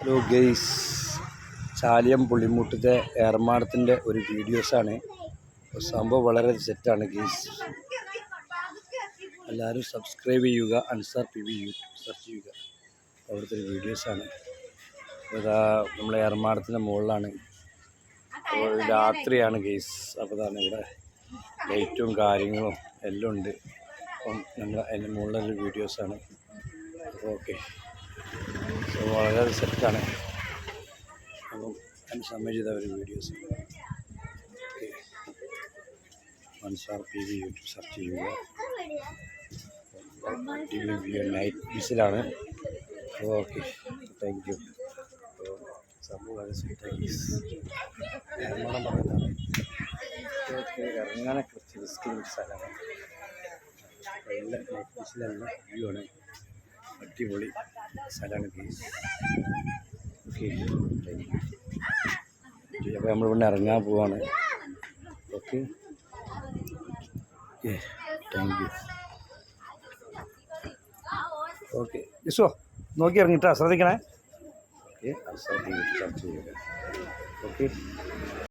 Hello guys, Chaliyam പുള്ളിമുട്ടത്തെ ഏർമാടത്തിൻ്റെ ഒരു വീഡിയോസാണ്. സംഭവം വളരെ സെറ്റാണ് ഗെയ്സ്. എല്ലാവരും സബ്സ്ക്രൈബ് ചെയ്യുക. അൻസാർ PV യൂട്യൂബ് സെർച്ച് ചെയ്യുക. അവിടുത്തെ ഒരു വീഡിയോസാണ്. ഇതാ നമ്മളെ ഏർമാടത്തിൻ്റെ മുകളിലാണ്. രാത്രിയാണ് ഗെയ്സ്. അപ്പോൾ ഇതാണ് ഇവിടെ ലൈറ്റും കാര്യങ്ങളും എല്ലാം ഉണ്ട്. അപ്പം നമ്മൾ അതിൻ്റെ മുകളിലൊരു വീഡിയോസാണ്. അപ്പോൾ ഓക്കെ, സോ വളരെ സെറ്റാണ്. അപ്പം അതിന് സമയം ചെയ്ത ഒരു videos. Okay, Ansar PV YouTube search ചെയ്യുക. നൈറ്റ് വിസിലാണ്. Okay, thank you. സംഭവം വളരെ സെറ്റായി. നിർമ്മാണം പറയുന്നതാണ്. ഇറങ്ങാനൊക്കെ കുറച്ച് റിസ്ക്കുള്ള സ്ഥലമാണ്. നല്ല നൈറ്റ് വിസിലുള്ള വ്യൂ ആണ്. അടിപൊളി സ്ഥലമാണ് ഗെയ്സ്. ഓക്കെ, അപ്പോൾ നമ്മൾ ഇവിടെ ഇറങ്ങാൻ പോവാണ്. Okay, thank U. Okay Jiso, നോക്കി ഇറങ്ങിട്ടാ, ശ്രദ്ധിക്കണേ. ഓക്കെ, ചർച്ച ചെയ്യുക. ഓക്കെ.